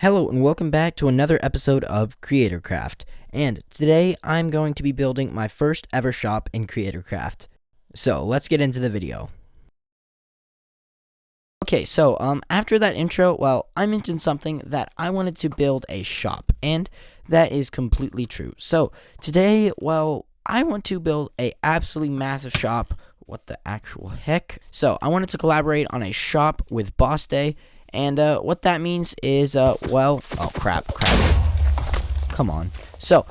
Hello and welcome back to another episode of CreatorCraft, and today I'm going to be building my first ever shop in CreatorCraft. So let's get into the video. Okay, so after that intro, well, I mentioned something that I wanted to build a shop, and that is completely true. So today, well, I want to build a absolutely massive shop. What the actual heck? So I wanted to collaborate on a shop with Boss Day. And what that means is, well, oh, crap. Come on. So,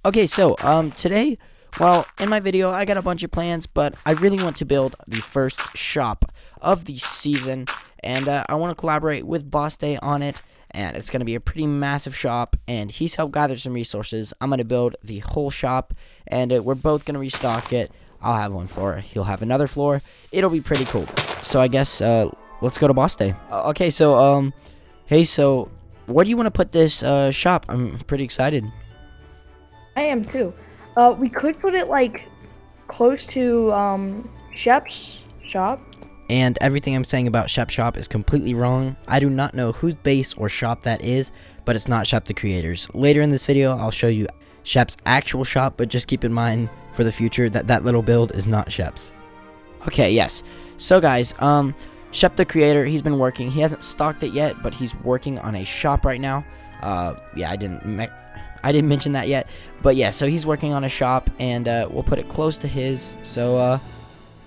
okay, so, today, well, in my video, I got a bunch of plans, but I really want to build the first shop of the season, and I want to collaborate with Boss Day on it, and it's going to be a pretty massive shop, and he's helped gather some resources. I'm going to build the whole shop, and we're both going to restock it. I'll have one floor. He'll have another floor. It'll be pretty cool. So I guess, let's go to Boss Day. Okay, so, hey, so, where do you want to put this, shop? I'm pretty excited. I am too. We could put it, like, close to, Shep's shop. And everything I'm saying about Shep's shop is completely wrong. I do not know whose base or shop that is, but it's not Shep the Creators. Later in this video, I'll show you Shep's actual shop, but just keep in mind for the future that that little build is not Shep's. Okay, yes. So, guys, Shep the Creator, he's been working. He hasn't stocked it yet, but he's working on a shop right now. Yeah, I didn't mention that yet. But yeah, so he's working on a shop, and we'll put it close to his. So,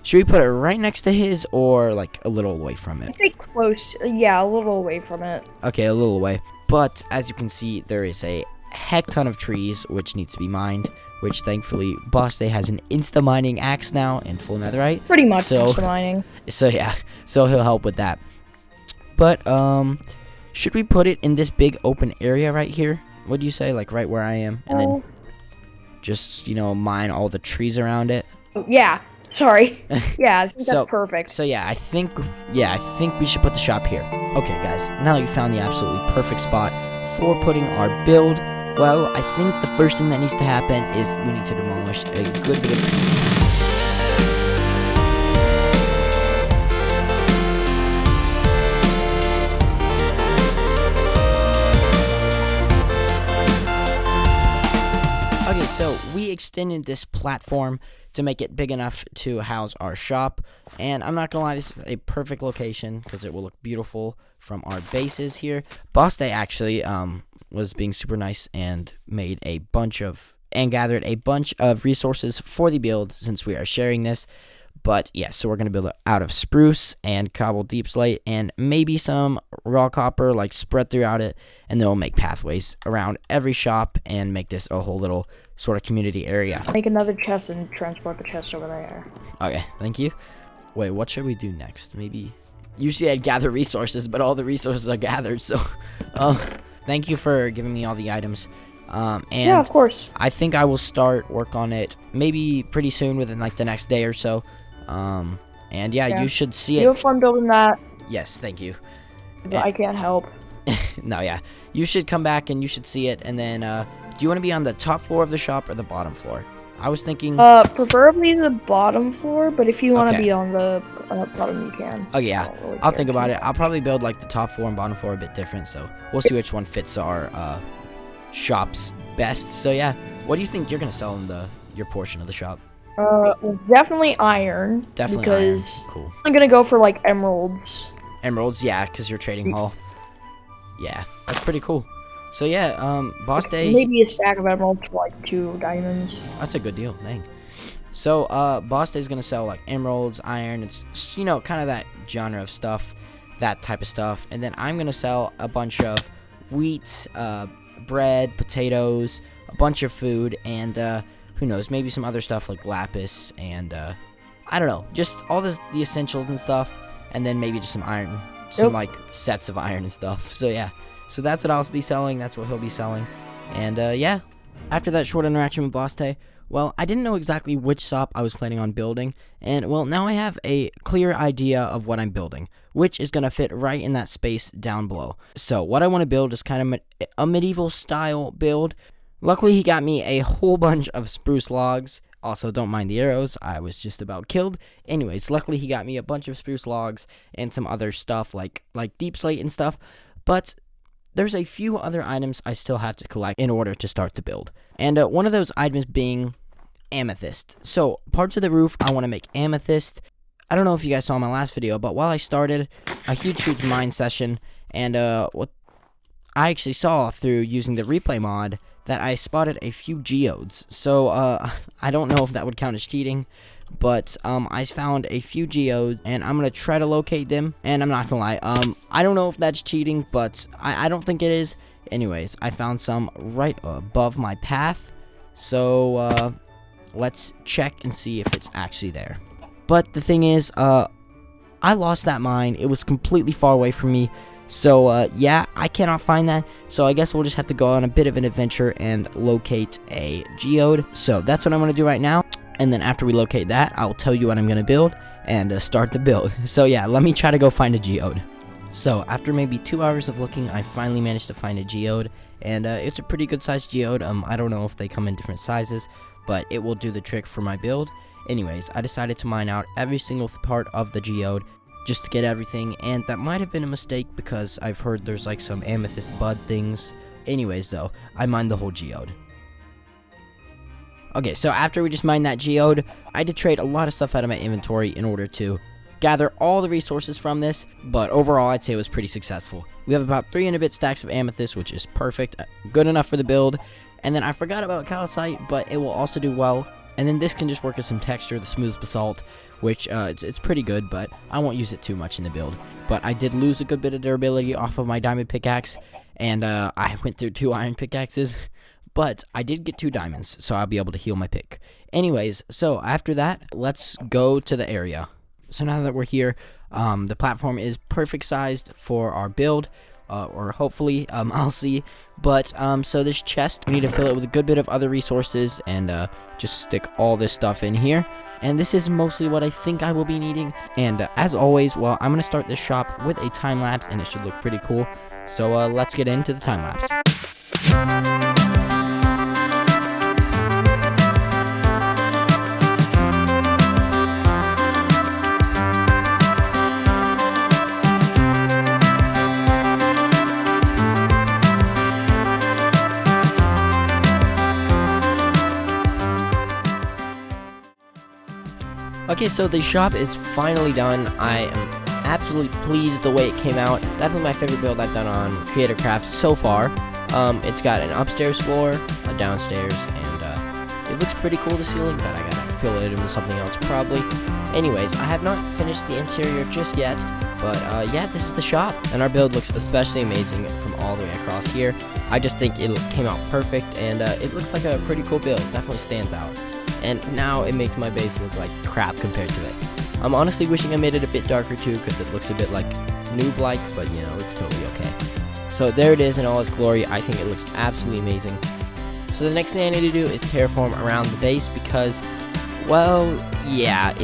should we put it right next to his or, like, a little away from it? I'd say close. Yeah, a little away from it. Okay, a little away. But, as you can see, there is a heck ton of trees, which needs to be mined. Which, thankfully, Boss Day has an insta-mining axe now in full netherite. Pretty much insta-mining. So, yeah. So, he'll help with that. But, should we put it in this big open area right here? What do you say? Like, right where I am? And then just, mine all the trees around it? Yeah. Sorry. Yeah, I think that's perfect. So, yeah, I think we should put the shop here. Okay, guys. Now that you found the absolutely perfect spot for putting our build, well, I think the first thing that needs to happen is we need to demolish a good bit of trees. Okay, so we extended this platform to make it big enough to house our shop, and I'm not gonna lie, this is a perfect location because it will look beautiful from our bases here. Boss Day actually was being super nice and gathered a bunch of resources for the build since we are sharing this. But yeah, so we're gonna build it out of spruce and cobbled deep slate and maybe some raw copper like spread throughout it, and then we'll make pathways around every shop and make this a whole little sort of community area. Make another chest and transport the chest over there. Okay, thank you. Wait, what should we do next? Maybe usually I'd gather resources, but all the resources are gathered, so thank you for giving me all the items. And yeah, of course. I think I will start work on it maybe pretty soon, within like the next day or so. And yeah, you should see it. You have fun building that. Yes, thank you. But I can't help. No, yeah. You should come back and you should see it. And then, do you want to be on the top floor of the shop or the bottom floor? I was thinking... preferably the bottom floor, but if you want to be on the bottom, you can. Oh, yeah. I'll think about it. I'll probably build, like, the top floor and bottom floor a bit different, so we'll see which one fits our, shops best. So, yeah. What do you think you're going to sell in your portion of the shop? Definitely iron. Definitely because iron. Cool. I'm gonna go for, like, emeralds. Emeralds, yeah, because you're trading hall. Yeah, that's pretty cool. So yeah, Boss Day... Maybe a stack of emeralds for, like, 2 diamonds. That's a good deal, dang. So, Boss Day's gonna sell, like, emeralds, iron, it's, kind of that genre of stuff, that type of stuff. And then I'm gonna sell a bunch of wheat, bread, potatoes, a bunch of food, and, who knows, maybe some other stuff like lapis, and, I don't know, just all the essentials and stuff, and then maybe just some iron, some, like, sets of iron and stuff. So, yeah. So that's what I'll be selling, that's what he'll be selling. And, yeah, after that short interaction with Boss Day, well, I didn't know exactly which shop I was planning on building, and, well, now I have a clear idea of what I'm building, which is going to fit right in that space down below. So, what I want to build is kind of a medieval-style build. Luckily, he got me a whole bunch of spruce logs. Also, don't mind the arrows, I was just about killed. Anyways, luckily he got me a bunch of spruce logs and some other stuff like deep slate and stuff. But there's a few other items I still have to collect in order to start the build. And one of those items being amethyst. So parts of the roof, I want to make amethyst. I don't know if you guys saw my last video, but while I started a huge mine session, and what I actually saw through using the replay mod, that I spotted a few geodes. So I don't know if that would count as cheating, but I found a few geodes, and I'm gonna try to locate them. And I'm not gonna lie, I don't know if that's cheating, but I don't think it is. Anyways, I found some right above my path, so let's check and see if it's actually there. But the thing is, I lost that mine. It was completely far away from me. So, yeah, I cannot find that. So I guess we'll just have to go on a bit of an adventure and locate a geode. So that's what I'm going to do right now. And then after we locate that, I'll tell you what I'm going to build and start the build. So, yeah, let me try to go find a geode. So after maybe 2 hours of looking, I finally managed to find a geode. And it's a pretty good sized geode. I don't know if they come in different sizes, but it will do the trick for my build. Anyways, I decided to mine out every single part of the geode just to get everything, and that might have been a mistake because I've heard there's like some amethyst bud things. Anyways though, I mined the whole geode. Okay, so after we just mined that geode, I had to trade a lot of stuff out of my inventory in order to gather all the resources from this, but overall I'd say it was pretty successful. We have about 300 bit stacks of amethyst, which is perfect, good enough for the build. And then I forgot about calcite, but it will also do well. And then this can just work as some texture, the smooth basalt, which it's pretty good, but I won't use it too much in the build. But I did lose a good bit of durability off of my diamond pickaxe, and I went through 2 iron pickaxes, but I did get 2 diamonds, so I'll be able to heal my pick. Anyways, so after that, let's go to the area. So now that we're here, the platform is perfect sized for our build. Or hopefully, I'll see. But, so this chest, we need to fill it with a good bit of other resources and, just stick all this stuff in here. And this is mostly what I think I will be needing. And, as always, well, I'm going to start this shop with a time-lapse, and it should look pretty cool. So, let's get into the time-lapse. Okay, so the shop is finally done. I am absolutely pleased the way it came out. Definitely my favorite build I've done on Creator Craft so far. It's got an upstairs floor, a downstairs, and it looks pretty cool, the ceiling, but I gotta fill it in with something else probably. Anyways, I have not finished the interior just yet, but yeah, this is the shop. And our build looks especially amazing from all the way across here. I just think it came out perfect, and it looks like a pretty cool build. Definitely stands out. And now it makes my base look like crap compared to it. I'm honestly wishing I made it a bit darker too, because it looks a bit like noob-like, but you know, it's totally okay. So there it is in all its glory. I think it looks absolutely amazing. So the next thing I need to do is terraform around the base because, well, yeah,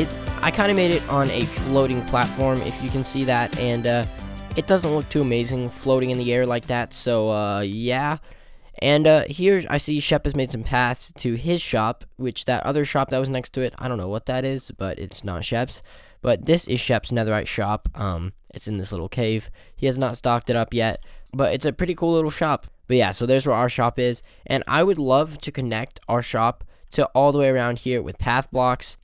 I kind of made it on a floating platform, if you can see that, and it doesn't look too amazing floating in the air like that, so yeah. And here I see Shep has made some paths to his shop, which that other shop that was next to it, I don't know what that is, but it's not Shep's. But this is Shep's netherite shop. It's in this little cave. He has not stocked it up yet, but it's a pretty cool little shop. But yeah, so there's where our shop is, and I would love to connect our shop to all the way around here with path blocks.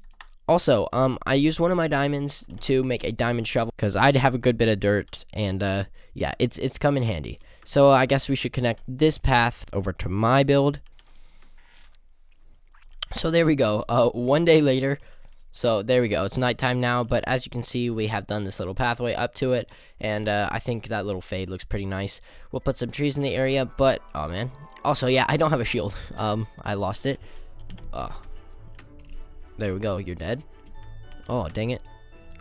Also, I used one of my diamonds to make a diamond shovel because I'd have a good bit of dirt, and yeah, it's come in handy. So I guess we should connect this path over to my build. So there we go. One day later. So there we go. It's nighttime now, but as you can see, we have done this little pathway up to it, and I think that little fade looks pretty nice. We'll put some trees in the area, but oh man. Also, yeah, I don't have a shield. I lost it. There we go. You're dead. Oh, dang it.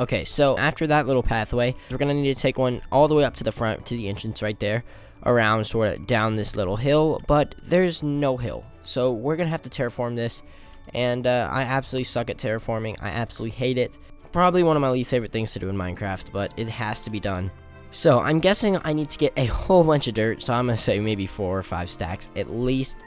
Okay, so after that little pathway, we're gonna need to take one all the way up to the front to the entrance right there, around sort of down this little hill, but there's no hill. So we're gonna have to terraform this, and I absolutely suck at terraforming. I absolutely hate it. Probably one of my least favorite things to do in Minecraft, but it has to be done. So I'm guessing I need to get a whole bunch of dirt, so I'm gonna say maybe 4 or 5 stacks at least.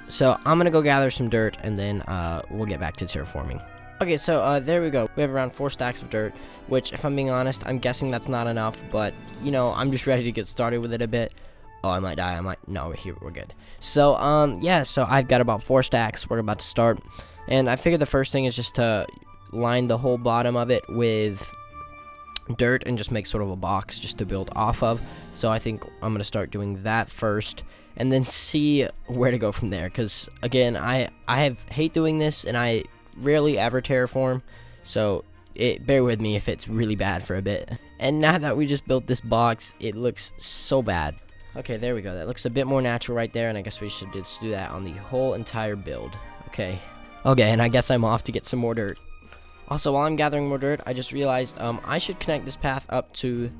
So I'm gonna go gather some dirt, and then we'll get back to terraforming. Okay, so there we go. We have around 4 stacks of dirt, which, if I'm being honest, I'm guessing that's not enough, but, you know, I'm just ready to get started with it a bit. Oh, I might die. No, we're good. So, yeah, so I've got about 4 stacks. We're about to start, and I figured the first thing is just to line the whole bottom of it with dirt and just make sort of a box just to build off of. So I think I'm going to start doing that first, and then see where to go from there, because, again, I hate doing this, and I rarely ever terraform, so bear with me if it's really bad for a bit. And now that we just built this box, it looks so bad. Okay, there we go. That looks a bit more natural right there, and I guess we should just do that on the whole entire build. Okay, and I guess I'm off to get some more dirt. Also, while I'm gathering more dirt, I just realized I should connect this path up to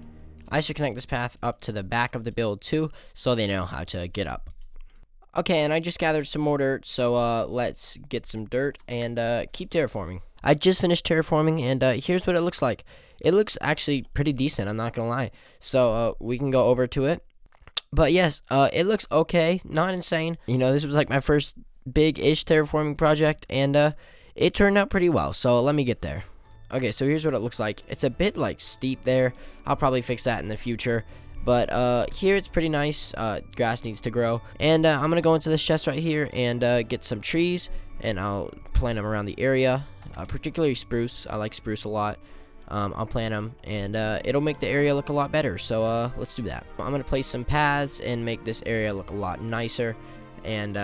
the back of the build too, so they know how to get up. Okay, and I just gathered some more dirt, so let's get some dirt and keep terraforming. I just finished terraforming, and here's what it looks like. It looks actually pretty decent, I'm not gonna lie. So we can go over to it. But yes, it looks okay, not insane. You know, this was like my first big-ish terraforming project, and it turned out pretty well, so let me get there. Okay, so here's what it looks like. It's a bit like steep there. I'll probably fix that in the future. But here it's pretty nice. Grass needs to grow. And I'm going to go into this chest right here and get some trees. And I'll plant them around the area. Particularly spruce. I like spruce a lot. I'll plant them. And it'll make the area look a lot better. So let's do that. I'm going to place some paths and make this area look a lot nicer. And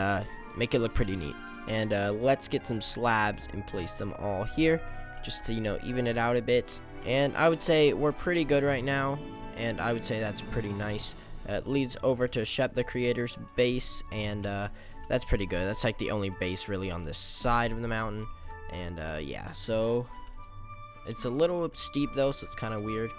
make it look pretty neat. And let's get some slabs and place them all here. Just to, you know, even it out a bit. And I would say we're pretty good right now. And I would say that's pretty nice. It leads over to Shep the Creator's base, and that's pretty good. That's like the only base really on this side of the mountain. And yeah, so it's a little steep though, so it's kind of weird.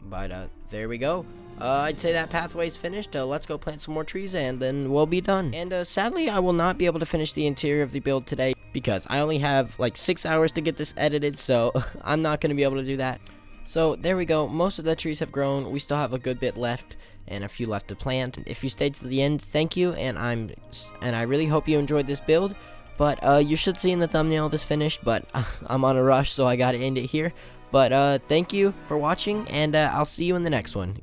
But there we go. I'd say that pathway's finished. Let's go plant some more trees, and then we'll be done. And sadly, I will not be able to finish the interior of the build today because I only have like 6 hours to get this edited, so I'm not going to be able to do that. So there we go. Most of the trees have grown. We still have a good bit left and a few left to plant. If you stayed to the end, thank you, and I really hope you enjoyed this build. But you should see in the thumbnail this finished, but I'm on a rush, so I gotta end it here. But thank you for watching, and I'll see you in the next one.